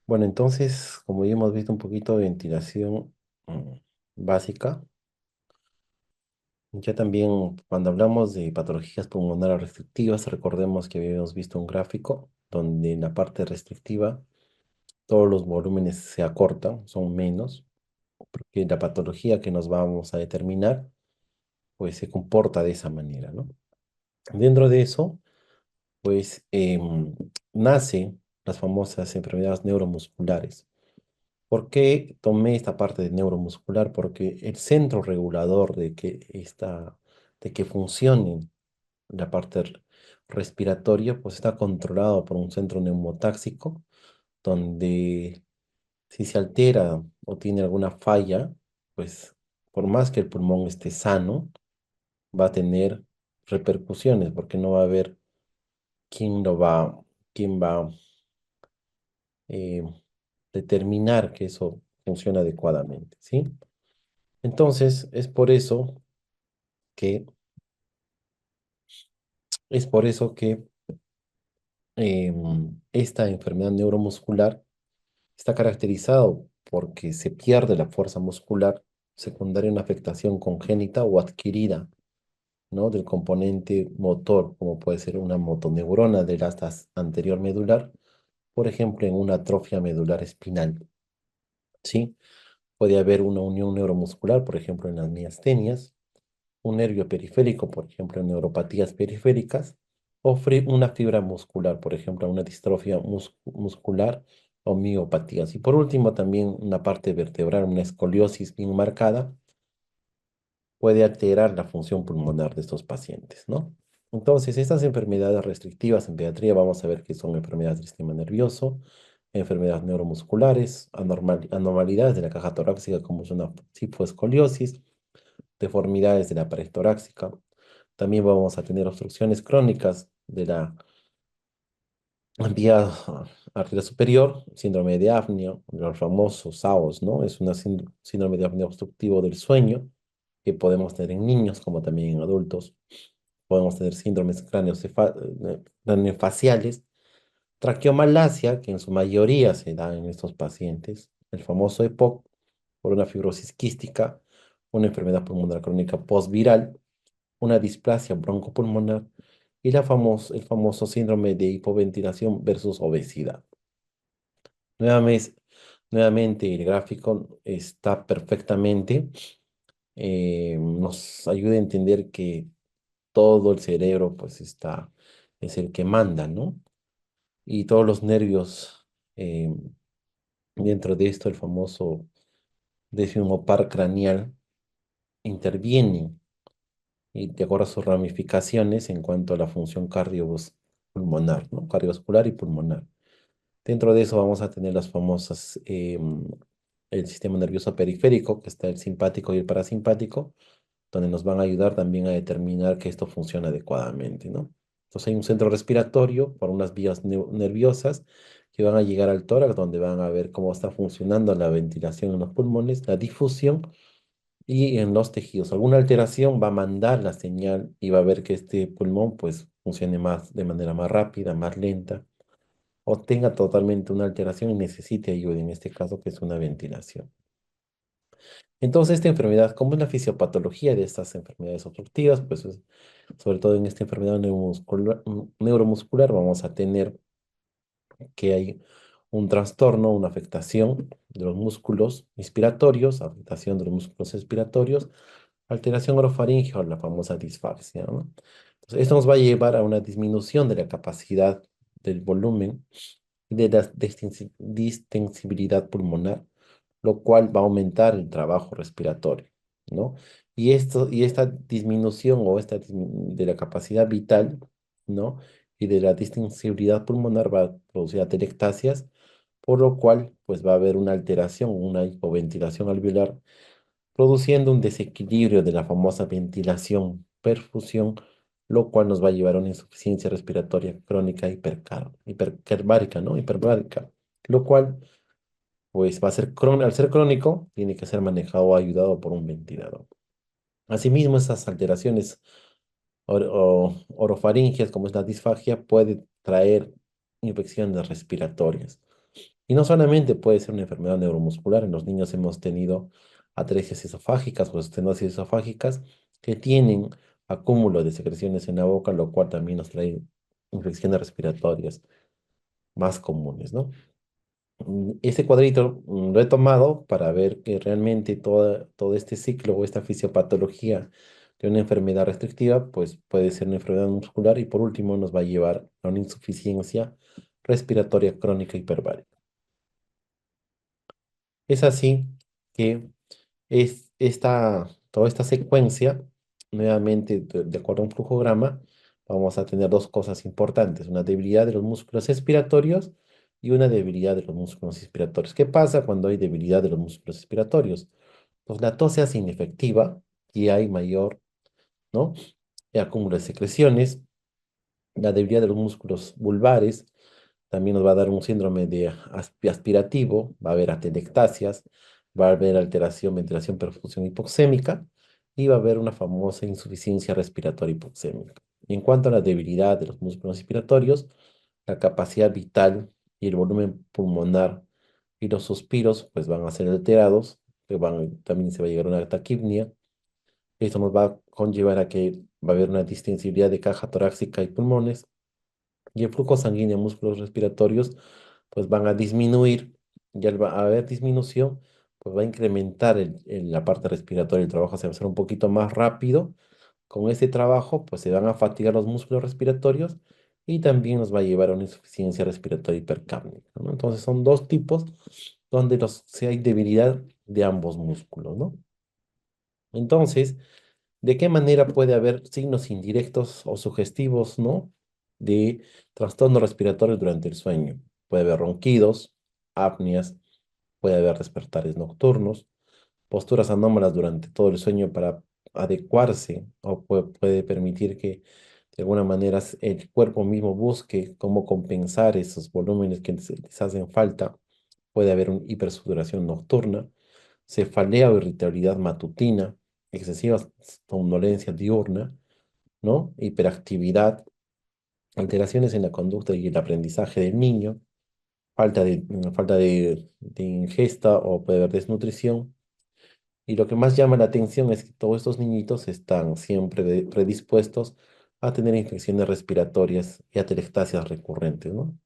Bueno, entonces, como ya hemos visto un poquito de ventilación mm, básica, ya también cuando hablamos de patologías pulmonares restrictivas, recordemos que habíamos visto un gráfico donde en la parte restrictiva todos los volúmenes se acortan, son menos, porque la patología que nos vamos a determinar, pues se comporta de esa manera, ¿no? Dentro de eso, pues nacen las famosas enfermedades neuromusculares. ¿Por qué tomé esta parte de neuromuscular? Porque el centro regulador de que funcione la parte respiratoria, pues está controlado por un centro neumotáxico, donde si se altera o tiene alguna falla, pues por más que el pulmón esté sano, va a tener repercusiones, porque no va a haber quién lo va, quién va a eh, determinar que eso funciona adecuadamente, ¿sí? Entonces, que, es por eso que esta enfermedad neuromuscular está caracterizado porque se pierde la fuerza muscular secundaria a una afectación congénita o adquirida, ¿no? Del componente motor, como puede ser una motoneurona del asta anterior medular, por ejemplo, en una atrofia medular espinal, ¿sí? Puede haber una unión neuromuscular, por ejemplo, en las miastenias, un nervio periférico, por ejemplo, en neuropatías periféricas, o una fibra muscular, por ejemplo, una distrofia muscular o miopatías. Y por último, también una parte vertebral, una escoliosis bien marcada, puede alterar la función pulmonar de estos pacientes, ¿no? Entonces, estas enfermedades restrictivas en pediatría vamos a ver que son enfermedades del sistema nervioso, enfermedades neuromusculares, anormalidades de la caja torácica como es una hipoescoliosis, deformidades de la pared torácica. También vamos a tener obstrucciones crónicas de la vía arterial superior, síndrome de apnea, los famosos SAOS, ¿no? Es una síndrome de apnea obstructivo del sueño que podemos tener en niños como también en adultos. Podemos tener síndromes craneofaciales, traqueomalacia, que en su mayoría se da en estos pacientes, el famoso EPOC, por una fibrosis quística, una enfermedad pulmonar crónica postviral, una displasia broncopulmonar y el famoso síndrome de hipoventilación versus obesidad. Nuevamente, nuevamente el gráfico está perfectamente, nos ayuda a entender que todo el cerebro pues es el que manda, ¿no? Y todos los nervios, eh, dentro de esto el famoso décimo par craneal, intervienen y de acuerdo a sus ramificaciones en cuanto a la función cardiopulmonar, ¿no? Cardiovascular y pulmonar. Dentro de eso vamos a tener las famosas, el sistema nervioso periférico, que está el simpático y el parasimpático, donde nos van a ayudar también a determinar que esto funciona adecuadamente, ¿no? Entonces hay un centro respiratorio por unas vías nerviosas que van a llegar al tórax, donde van a ver cómo está funcionando la ventilación en los pulmones, la difusión y en los tejidos. Alguna alteración va a mandar la señal y va a ver que este pulmón pues funcione más de manera más rápida, más lenta o tenga totalmente una alteración y necesite ayuda, en este caso que es una ventilación. Entonces, esta enfermedad, ¿cómo es la fisiopatología de estas enfermedades obstructivas? Pues sobre todo en esta enfermedad neuromuscular vamos a tener que hay un trastorno, una afectación de los músculos inspiratorios, afectación de los músculos expiratorios, alteración orofaringea o la famosa disfaxia, ¿no? Entonces, esto nos va a llevar a una disminución de la capacidad del volumen y de la distensibilidad pulmonar, lo cual va a aumentar el trabajo respiratorio, ¿no? Y esta disminución o de la capacidad vital, ¿no? Y de la distensibilidad pulmonar va a producir atelectasias, por lo cual, pues va a haber una alteración, una hipoventilación alveolar produciendo un desequilibrio de la famosa ventilación, perfusión, lo cual nos va a llevar a una insuficiencia respiratoria crónica hipercarbárica, ¿no? Hiperbárica, lo cual, pues, va a ser al ser crónico, tiene que ser manejado o ayudado por un ventilador. Asimismo, esas alteraciones orofaringeas, como es la disfagia, puede traer infecciones respiratorias. Y no solamente puede ser una enfermedad neuromuscular, en los niños hemos tenido atrexias esofágicas o estenosis esofágicas que tienen acúmulo de secreciones en la boca, lo cual también nos trae infecciones respiratorias más comunes, ¿no? Ese cuadrito lo he tomado para ver que realmente todo este ciclo o esta fisiopatología de una enfermedad restrictiva, pues puede ser una enfermedad muscular y por último nos va a llevar a una insuficiencia respiratoria crónica hiperbárica. Es así que toda esta secuencia, nuevamente de acuerdo a un flujograma, vamos a tener dos cosas importantes, una debilidad de los músculos expiratorios y una debilidad de los músculos inspiratorios. ¿Qué pasa cuando hay debilidad de los músculos expiratorios? Pues la tos se hace inefectiva y hay mayor, ¿no? Acúmulo de secreciones, la debilidad de los músculos vulvares también nos va a dar un síndrome de aspirativo, va a haber atelectasias, va a haber alteración, ventilación, perfusión hipoxémica y va a haber una famosa insuficiencia respiratoria hipoxémica. Y en cuanto a la debilidad de los músculos respiratorios, la capacidad vital y el volumen pulmonar y los suspiros pues van a ser alterados, también se va a llegar a una taquipnea. Esto nos va a conllevar a que va a haber una distensibilidad de caja torácica y pulmones y el flujo sanguíneo a músculos respiratorios pues van a disminuir y al haber disminución pues va a incrementar la parte respiratoria, el trabajo se va a hacer un poquito más rápido. Con este trabajo pues se van a fatigar los músculos respiratorios y también nos va a llevar a una insuficiencia respiratoria hipercápnica, ¿no? Entonces son dos tipos donde si hay debilidad de ambos músculos, ¿no? Entonces, ¿de qué manera puede haber signos indirectos o sugestivos, ¿no? De trastorno respiratorio durante el sueño? Puede haber ronquidos, apneas, puede haber despertares nocturnos, posturas anómalas durante todo el sueño para adecuarse o puede permitir que de alguna manera el cuerpo mismo busque cómo compensar esos volúmenes que les hacen falta. Puede haber una hipersudoración nocturna, cefalea o irritabilidad matutina, excesiva somnolencia diurna, ¿no? Hiperactividad, alteraciones en la conducta y el aprendizaje del niño, falta de ingesta o puede haber desnutrición. Y lo que más llama la atención es que todos estos niñitos están siempre predispuestos a tener infecciones respiratorias y atelectasias recurrentes, ¿no?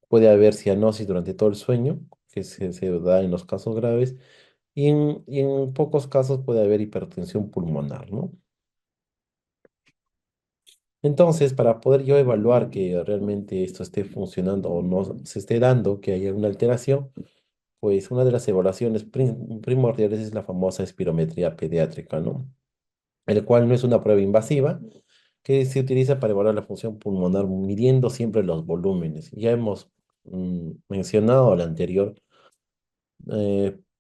Puede haber cianosis durante todo el sueño, que se da en los casos graves, y en pocos casos puede haber hipertensión pulmonar, ¿no? Entonces, para poder yo evaluar que realmente esto esté funcionando o no se esté dando, que haya una alteración, pues una de las evaluaciones primordiales es la famosa espirometría pediátrica, ¿no? El cual no es una prueba invasiva que se utiliza para evaluar la función pulmonar midiendo siempre los volúmenes. Ya hemos mencionado la anterior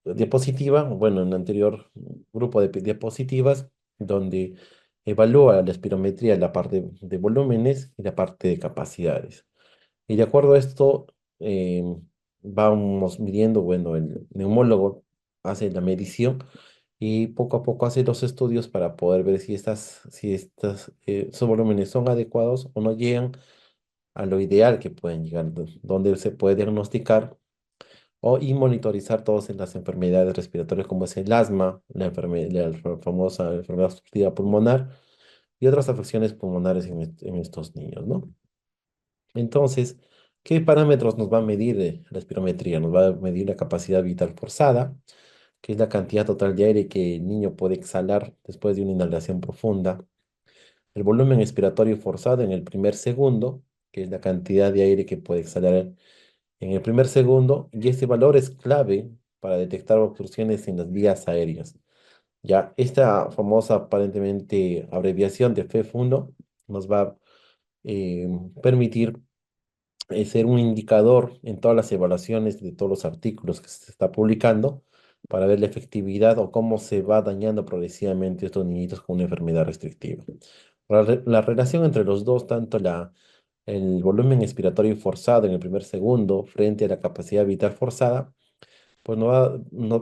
diapositiva, bueno, en el anterior grupo de diapositivas, donde evalúa la espirometría, la parte de volúmenes y la parte de capacidades. Y de acuerdo a esto, eh, vamos midiendo, bueno, el neumólogo hace la medición y poco a poco hace los estudios para poder ver si esos volúmenes son adecuados o no llegan a lo ideal que pueden llegar, donde se puede diagnosticar y monitorizar todas las enfermedades respiratorias como es el asma, la famosa enfermedad obstructiva pulmonar y otras afecciones pulmonares en estos niños, ¿no? Entonces, ¿qué parámetros nos va a medir la espirometría? Nos va a medir la capacidad vital forzada, que es la cantidad total de aire que el niño puede exhalar después de una inhalación profunda. El volumen expiratorio forzado en el primer segundo, que es la cantidad de aire que puede exhalar en el primer segundo, y este valor es clave para detectar obstrucciones en las vías aéreas. Ya, esta famosa aparentemente abreviación de FEF1 nos va a eh, permitir ser un indicador en todas las evaluaciones de todos los artículos que se está publicando para ver la efectividad o cómo se va dañando progresivamente estos niñitos con una enfermedad restrictiva. La relación entre los dos, tanto el volumen expiratorio forzado en el primer segundo frente a la capacidad vital forzada, pues nos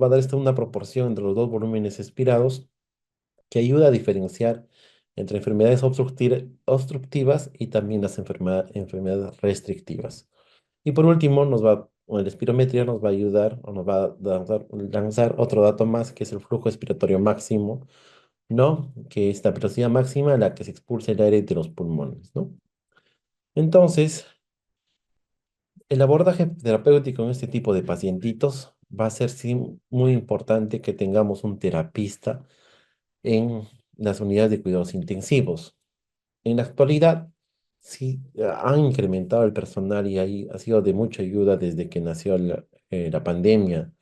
va a dar una proporción entre los dos volúmenes expirados que ayuda a diferenciar entre enfermedades obstructivas y también las enfermedades restrictivas. Y por último, nos va o el espirometría nos va a ayudar o nos va a lanzar otro dato más, que es el flujo expiratorio máximo, ¿no? Que es la velocidad máxima a la que se expulsa el aire de los pulmones, ¿no? Entonces, el abordaje terapéutico en este tipo de pacientitos va a ser sí, muy importante que tengamos un terapista en las unidades de cuidados intensivos. En la actualidad, sí, han incrementado el personal y ahí ha sido de mucha ayuda desde que nació la pandemia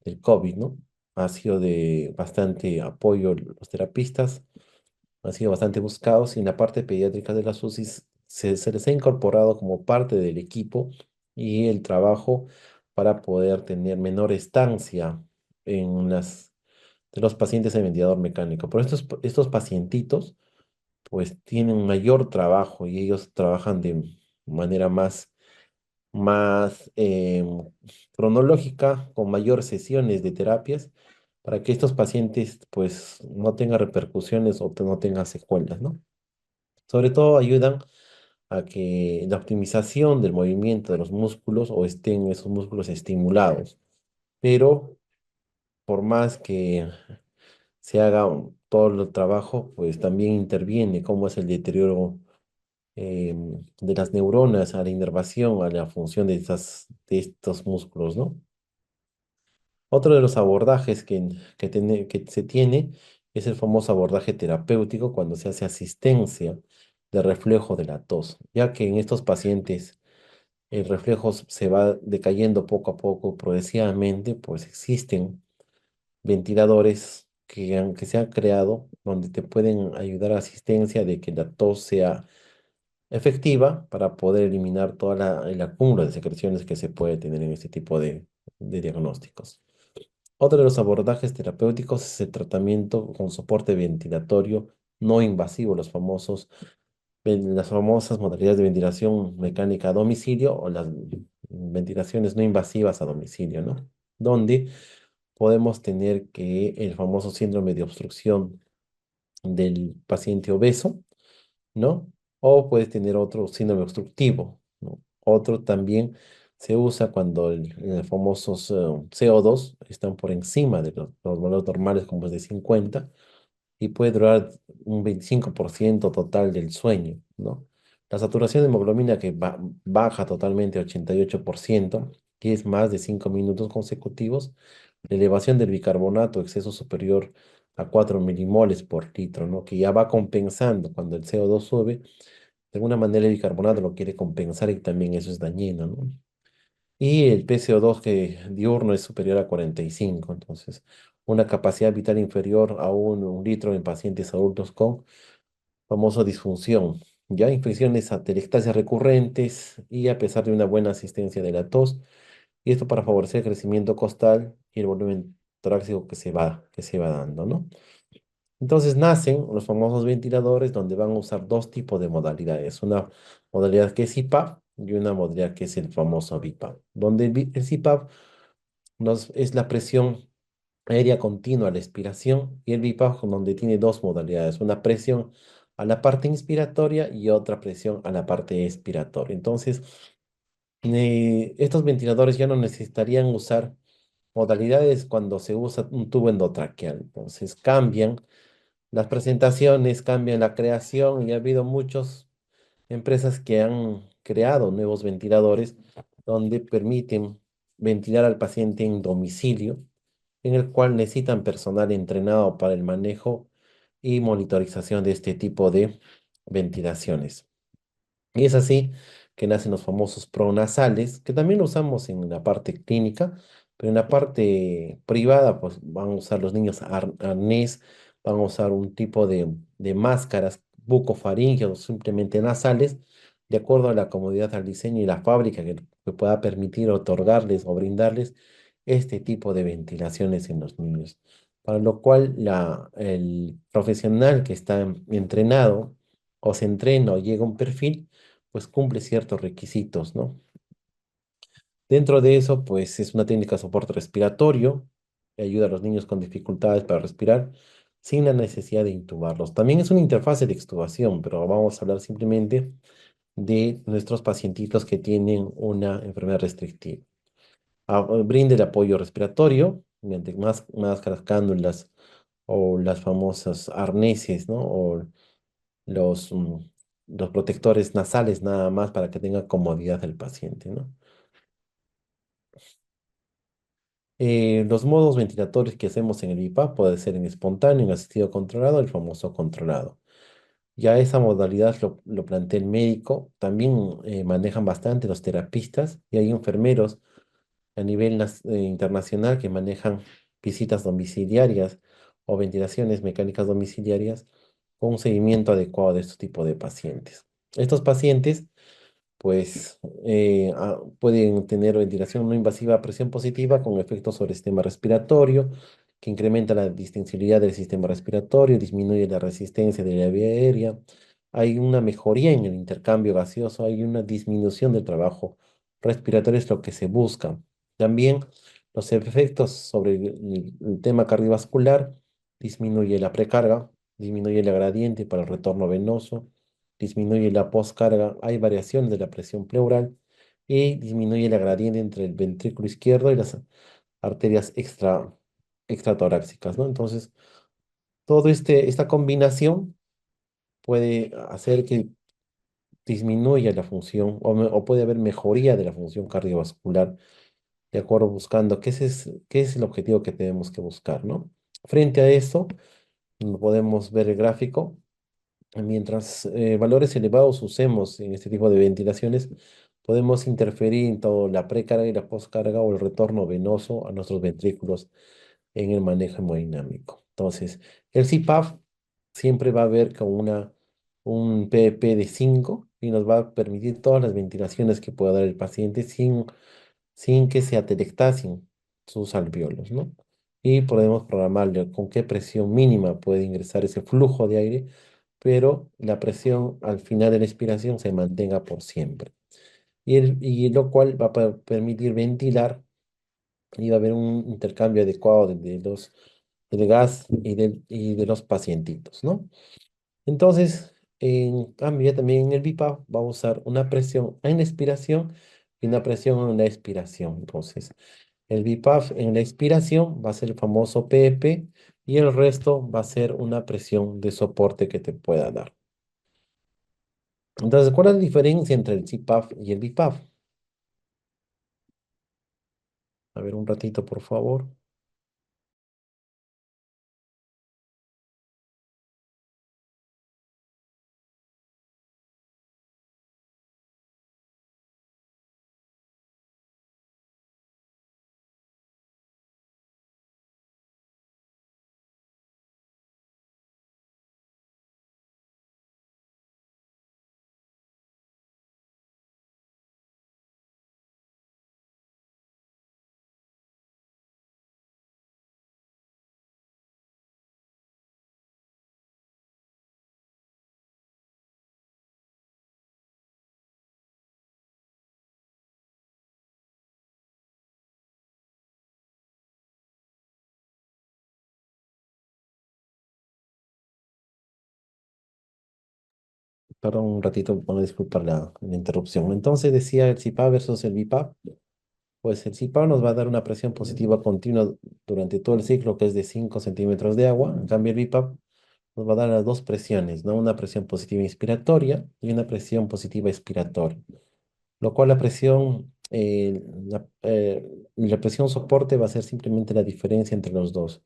del COVID, ¿no? Ha sido de bastante apoyo los terapistas, han sido bastante buscados y en la parte pediátrica de las UCIs se les ha incorporado como parte del equipo y el trabajo para poder tener menor estancia en de los pacientes en ventilador mecánico. Pero estos pacientitos pues tienen mayor trabajo y ellos trabajan de manera más cronológica, con mayor sesiones de terapias, para que estos pacientes pues no tengan repercusiones o no tengan secuelas, ¿no? Sobre todo ayudan a que la optimización del movimiento de los músculos o estén esos músculos estimulados, pero por más que se haga todo el trabajo, pues también interviene cómo es el deterioro de las neuronas a la inervación, a la función de estos músculos, ¿no? Otro de los abordajes que se tiene es el famoso abordaje terapéutico cuando se hace asistencia de reflejo de la tos, ya que en estos pacientes el reflejo se va decayendo poco a poco, progresivamente, pues existen ventiladores que se han creado donde te pueden ayudar a asistencia de que la tos sea efectiva para poder eliminar el acúmulo de secreciones que se puede tener en este tipo de diagnósticos. Otro de los abordajes terapéuticos es el tratamiento con soporte ventilatorio no invasivo, las famosas modalidades de ventilación mecánica a domicilio o las ventilaciones no invasivas a domicilio, ¿no? Donde podemos tener que el famoso síndrome de obstrucción del paciente obeso, ¿no? O puedes tener otro síndrome obstructivo, ¿no? Otro también se usa cuando los famosos CO2 están por encima de los valores normales, como es de 50, y puede durar un 25% total del sueño, ¿no? La saturación de hemoglobina que baja totalmente a 88%, que es más de 5 minutos consecutivos, la elevación del bicarbonato, exceso superior a 4 milimoles por litro, ¿no? Que ya va compensando cuando el CO2 sube, de alguna manera el bicarbonato lo quiere compensar y también eso es dañino, ¿no? Y el PCO2 que diurno es superior a 45, entonces una capacidad vital inferior a un litro en pacientes adultos con famosa disfunción, ya infecciones atelectasias recurrentes y a pesar de una buena asistencia de la tos, y esto para favorecer el crecimiento costal y el volumen torácico que se va dando, ¿no? Entonces nacen los famosos ventiladores donde van a usar dos tipos de modalidades, una modalidad que es CPAP y una modalidad que es el famoso BiPAP, donde el CPAP es la presión aérea continua a la expiración y el BiPAP donde tiene dos modalidades, una presión a la parte inspiratoria y otra presión a la parte expiratoria. Entonces, estos ventiladores ya no necesitarían usar modalidades cuando se usa un tubo endotraqueal. Entonces, cambian las presentaciones, cambian la creación y ha habido muchas empresas que han creado nuevos ventiladores donde permiten ventilar al paciente en domicilio, en el cual necesitan personal entrenado para el manejo y monitorización de este tipo de ventilaciones. Y es así que nacen los famosos pronasales, que también lo usamos en la parte clínica, pero en la parte privada, pues van a usar los niños arnés, van a usar un tipo de máscaras bucofaringeas o simplemente nasales, de acuerdo a la comodidad al diseño y la fábrica que pueda permitir otorgarles o brindarles este tipo de ventilaciones en los niños. Para lo cual el profesional que está entrenado o se entrena o llega a un perfil, pues cumple ciertos requisitos, ¿no? Dentro de eso, pues es una técnica de soporte respiratorio que ayuda a los niños con dificultades para respirar sin la necesidad de intubarlos. También es una interfase de extubación, pero vamos a hablar simplemente de nuestros pacientitos que tienen una enfermedad restrictiva. brinde el apoyo respiratorio mediante máscaras, cánulas o las famosas arneses, ¿no? O los, mm, los protectores nasales nada más para que tenga comodidad el paciente, ¿no? Los modos ventilatorios que hacemos en el IPAP puede ser en espontáneo, en asistido controlado, el famoso controlado. Ya esa modalidad lo plantea el médico. También manejan bastante los terapistas y hay enfermeros a nivel internacional que manejan visitas domiciliarias o ventilaciones mecánicas domiciliarias con un seguimiento adecuado de estos tipos de pacientes. Estos pacientes pues pueden tener ventilación no invasiva a presión positiva con efectos sobre el sistema respiratorio, que incrementa la distensibilidad del sistema respiratorio, disminuye la resistencia de la vía aérea, hay una mejoría en el intercambio gaseoso, hay una disminución del trabajo respiratorio, es lo que se busca. También los efectos sobre el tema cardiovascular, disminuye la precarga, disminuye la gradiente para el retorno venoso, disminuye la postcarga, hay variaciones de la presión pleural y disminuye la gradiente entre el ventrículo izquierdo y las arterias extratorácicas, ¿no? Entonces, esta combinación puede hacer que disminuya la función o puede haber mejoría de la función cardiovascular, de acuerdo buscando qué es el objetivo que tenemos que buscar, ¿no? Frente a esto, podemos ver el gráfico. Mientras valores elevados usemos en este tipo de ventilaciones, podemos interferir en toda la precarga y la postcarga o el retorno venoso a nuestros ventrículos en el manejo hemodinámico. Entonces, el CPAP siempre va a haber con un PEP de 5 y nos va a permitir todas las ventilaciones que pueda dar el paciente sin que se atelectasen sus alvéolos, ¿no? Y podemos programarle con qué presión mínima puede ingresar ese flujo de aire, pero la presión al final de la expiración se mantenga por siempre. Y lo cual va a permitir ventilar y va a haber un intercambio adecuado del gas y de los pacientitos, ¿no? Entonces, en cambio, ya también en el BIPAP va a usar una presión en la expiración y una presión en la expiración. Entonces, el BIPAP en la expiración va a ser el famoso PP y el resto va a ser una presión de soporte que te pueda dar. Entonces, ¿cuál es la diferencia entre el CPAP y el BIPAP? A ver, un ratito, por favor. Perdón, un ratito, para disculpar la interrupción. Entonces, decía el CPAP versus el BIPAP. Pues el CPAP nos va a dar una presión positiva continua durante todo el ciclo, que es de 5 centímetros de agua. En cambio, el BIPAP nos va a dar las dos presiones, ¿no? Una presión positiva inspiratoria y una presión positiva expiratoria. Lo cual la presión soporte va a ser simplemente la diferencia entre los dos.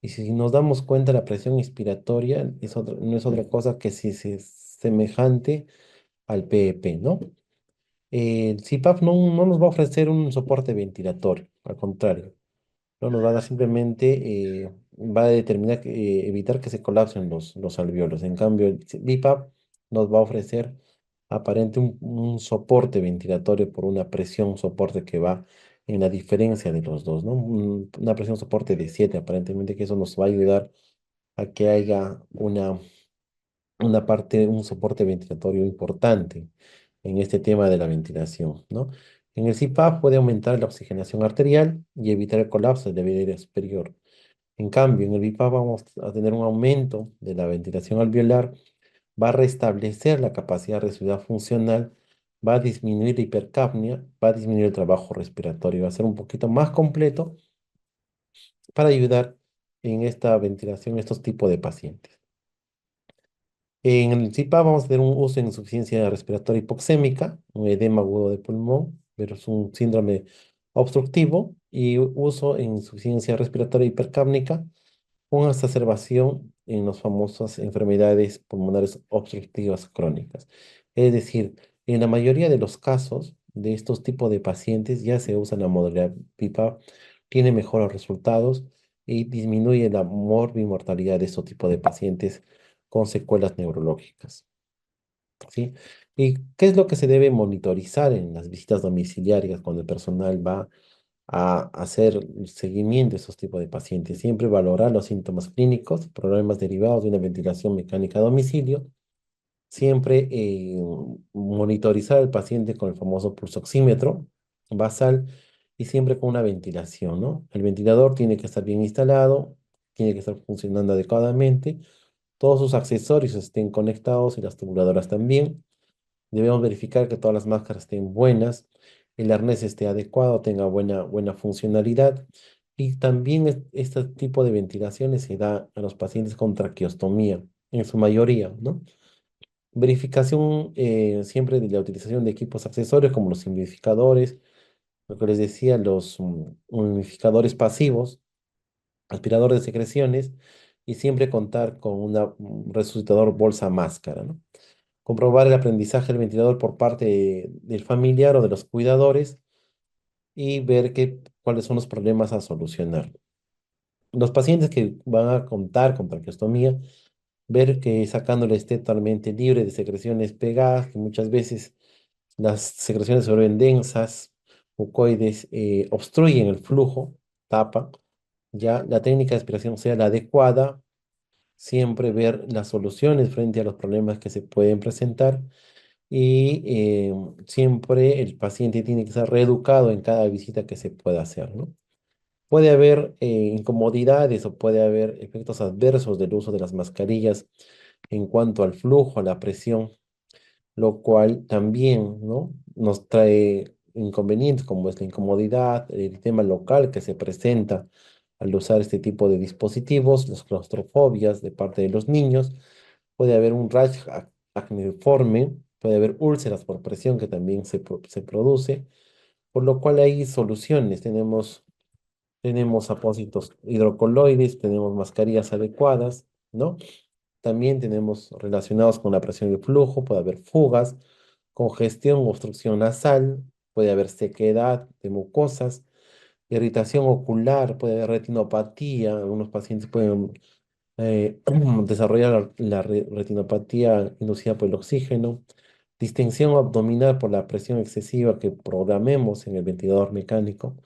Y si nos damos cuenta, la presión inspiratoria no es otra cosa que si es semejante al PEP, ¿no? El CPAP no nos va a ofrecer un soporte ventilatorio, al contrario, no nos va a dar simplemente, va a determinar, evitar que se colapsen los alvéolos. En cambio, el BIPAP nos va a ofrecer aparente un soporte ventilatorio por una presión soporte que va en la diferencia de los dos, ¿no? Una presión soporte de 7 aparentemente, que eso nos va a ayudar a que haya un soporte ventilatorio importante en este tema de la ventilación, ¿no? En el CPAP puede aumentar la oxigenación arterial y evitar el colapso de la vía aérea superior. En cambio, en el BIPAP vamos a tener un aumento de la ventilación alveolar, va a restablecer la capacidad residual funcional, va a disminuir la hipercapnia, va a disminuir el trabajo respiratorio, va a ser un poquito más completo para ayudar en esta ventilación, estos tipos de pacientes. En el CIPAP vamos a tener un uso de insuficiencia respiratoria hipoxémica, un edema agudo de pulmón, pero es un síndrome obstructivo, y uso en insuficiencia respiratoria hipercápnica con exacerbación en las famosas enfermedades pulmonares obstructivas crónicas. Es decir, en la mayoría de los casos de estos tipos de pacientes ya se usa la modalidad PIPA, tiene mejores resultados y disminuye la morbimortalidad de estos tipos de pacientes con secuelas neurológicas. ¿Sí? ¿Y qué es lo que se debe monitorizar en las visitas domiciliarias cuando el personal va a hacer el seguimiento de esos tipos de pacientes? Siempre valorar los síntomas clínicos, problemas derivados de una ventilación mecánica a domicilio. Siempre monitorizar al paciente con el famoso pulsoxímetro basal y siempre con una ventilación, ¿no? El ventilador tiene que estar bien instalado, tiene que estar funcionando adecuadamente, todos sus accesorios estén conectados y las tubuladoras también. Debemos verificar que todas las máscaras estén buenas, el arnés esté adecuado, tenga buena funcionalidad. Y también este tipo de ventilaciones se da a los pacientes con traqueostomía, en su mayoría, ¿no? Verificación siempre de la utilización de equipos accesorios como los humidificadores, lo que les decía, los humidificadores pasivos, aspiradores de secreciones, y siempre contar con un resucitador bolsa máscara, ¿no? Comprobar el aprendizaje del ventilador por parte del familiar o de los cuidadores y ver cuáles son los problemas a solucionar. Los pacientes que van a contar con traqueostomía, ver que sacándole esté totalmente libre de secreciones pegadas, que muchas veces las secreciones se vuelven densas, mucoides, obstruyen el flujo, tapan. Ya la técnica de aspiración sea la adecuada, siempre ver las soluciones frente a los problemas que se pueden presentar, y siempre el paciente tiene que ser reeducado en cada visita que se pueda hacer, ¿no? Puede haber incomodidades o puede haber efectos adversos del uso de las mascarillas en cuanto al flujo, a la presión, lo cual también, ¿no?, nos trae inconvenientes como es la incomodidad, el tema local que se presenta al usar este tipo de dispositivos, las claustrofobias de parte de los niños. Puede haber un rash acneiforme, puede haber úlceras por presión que también se produce, por lo cual hay soluciones. Tenemos apósitos hidrocoloides, tenemos mascarillas adecuadas, ¿no? También tenemos relacionados con la presión y flujo, puede haber fugas, congestión o obstrucción nasal, puede haber sequedad de mucosas, irritación ocular, puede haber retinopatía. Algunos pacientes pueden desarrollar la retinopatía inducida por el oxígeno, distensión abdominal por la presión excesiva que programemos en el ventilador mecánico,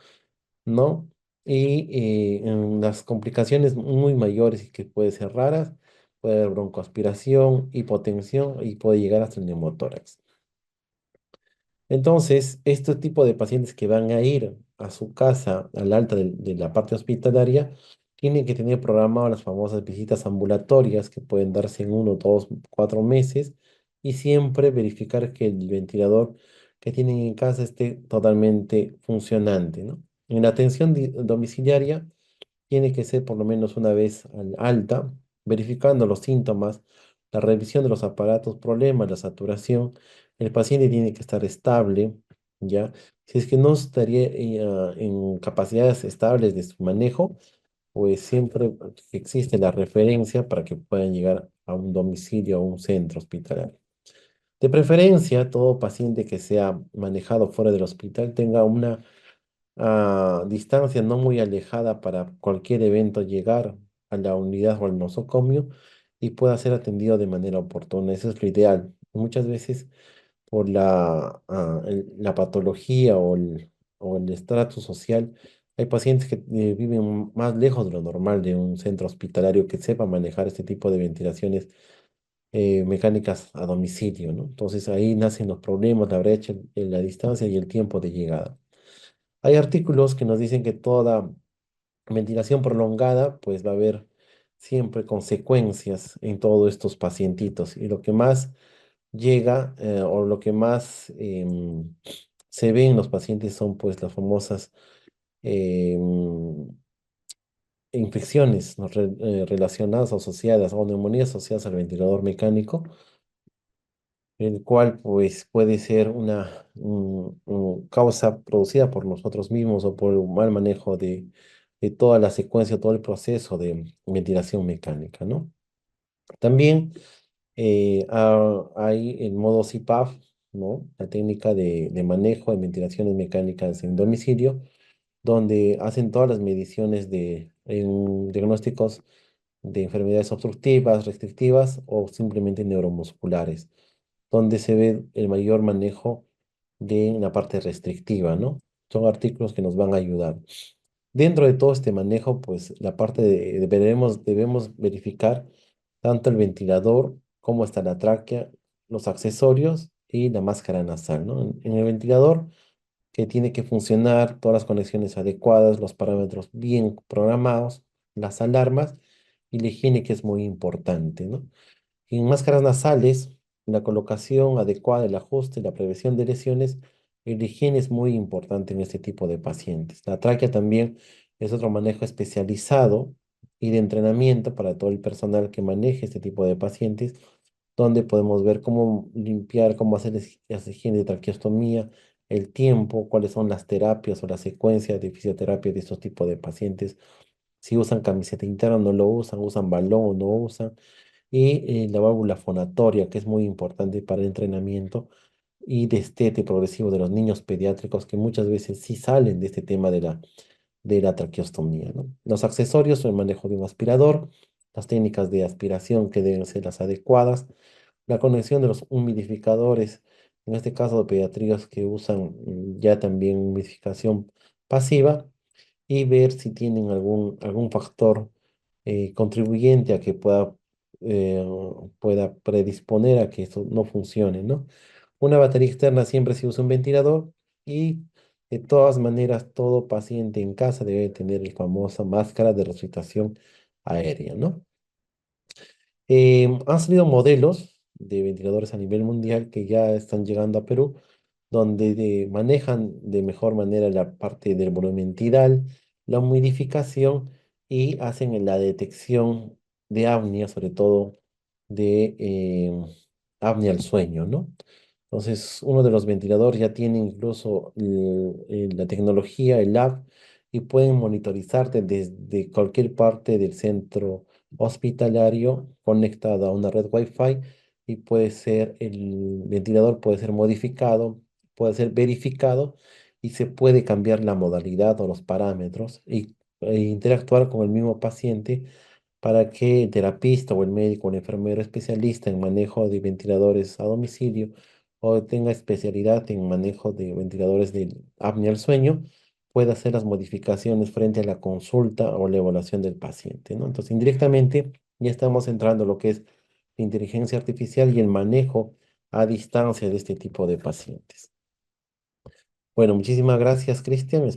¿no? Y en las complicaciones muy mayores y que pueden ser raras, puede haber broncoaspiración, hipotensión y puede llegar hasta el neumotórax. Entonces, este tipo de pacientes que van a ir a su casa al alta de la parte hospitalaria tienen que tener programadas las famosas visitas ambulatorias que pueden darse en 1, 2, 4 meses, y siempre verificar que el ventilador que tienen en casa esté totalmente funcionante, ¿no? En la atención domiciliaria tiene que ser por lo menos una vez al alta, verificando los síntomas, la revisión de los aparatos, problemas, la saturación. El paciente tiene que estar estable, ¿ya? Si es que no estaría en capacidades estables de su manejo, pues siempre existe la referencia para que puedan llegar a un domicilio o un centro hospitalario. De preferencia, todo paciente que sea manejado fuera del hospital tenga una a distancia no muy alejada para cualquier evento llegar a la unidad o al nosocomio y pueda ser atendido de manera oportuna. Eso es lo ideal. Muchas veces por la patología o el estrato social, hay pacientes que viven más lejos de lo normal de un centro hospitalario que sepa manejar este tipo de ventilaciones mecánicas a domicilio, ¿no? Entonces ahí nacen los problemas, la brecha, la distancia y el tiempo de llegada. Hay artículos que nos dicen que toda ventilación prolongada, pues va a haber siempre consecuencias en todos estos pacientitos. Y lo que más llega, o lo que más se ve en los pacientes son pues las famosas em, infecciones, ¿no? Relacionadas o asociadas o neumonías asociadas al ventilador mecánico, el cual pues puede ser una causa producida por nosotros mismos o por un mal manejo de toda la secuencia, todo el proceso de ventilación mecánica, ¿no? También hay el modo CPAP, ¿no? La técnica de manejo de ventilaciones mecánicas en domicilio, donde hacen todas las mediciones en diagnósticos de enfermedades obstructivas, restrictivas o simplemente neuromusculares, donde se ve el mayor manejo de la parte restrictiva, ¿no? Son artículos que nos van a ayudar. Dentro de todo este manejo, pues la parte debemos verificar tanto el ventilador como está la tráquea, los accesorios y la máscara nasal, ¿no? En el ventilador, que tiene que funcionar, todas las conexiones adecuadas, los parámetros bien programados, las alarmas y la higiene, que es muy importante, ¿no? En máscaras nasales, la colocación adecuada, el ajuste, la prevención de lesiones, la higiene es muy importante en este tipo de pacientes. La tráquea también es otro manejo especializado y de entrenamiento para todo el personal que maneje este tipo de pacientes, donde podemos ver cómo limpiar, cómo hacer las higiene de traqueostomía, el tiempo, cuáles son las terapias o la secuencia de fisioterapia de estos tipos de pacientes, si usan camiseta interna o no lo usan, usan balón o no usan, y la válvula fonatoria, que es muy importante para el entrenamiento y destete progresivo de los niños pediátricos, que muchas veces sí salen de este tema de la traqueostomía, ¿no? Los accesorios, el manejo de un aspirador, las técnicas de aspiración que deben ser las adecuadas, la conexión de los humidificadores, en este caso de pediatrías que usan ya también humidificación pasiva, y ver si tienen algún factor contribuyente a que eh, pueda predisponer a que esto no funcione, ¿no? Una batería externa siempre se usa un ventilador, y de todas maneras todo paciente en casa debe tener la famosa máscara de resucitación aérea, ¿no? Han salido modelos de ventiladores a nivel mundial que ya están llegando a Perú, donde manejan de mejor manera la parte del volumen tidal, la humidificación, y hacen la detección de apnea, sobre todo de apnea al sueño, ¿no? Entonces, uno de los ventiladores ya tiene incluso la tecnología, el app, y pueden monitorizarte desde cualquier parte del centro hospitalario conectado a una red Wi-Fi, y el ventilador puede ser modificado, puede ser verificado, y se puede cambiar la modalidad o los parámetros e interactuar con el mismo paciente para que el terapista o el médico o el enfermero especialista en manejo de ventiladores a domicilio o tenga especialidad en manejo de ventiladores de apnea al sueño pueda hacer las modificaciones frente a la consulta o la evaluación del paciente, ¿no? Entonces, indirectamente ya estamos entrando en lo que es la inteligencia artificial y el manejo a distancia de este tipo de pacientes. Bueno, muchísimas gracias, Cristian.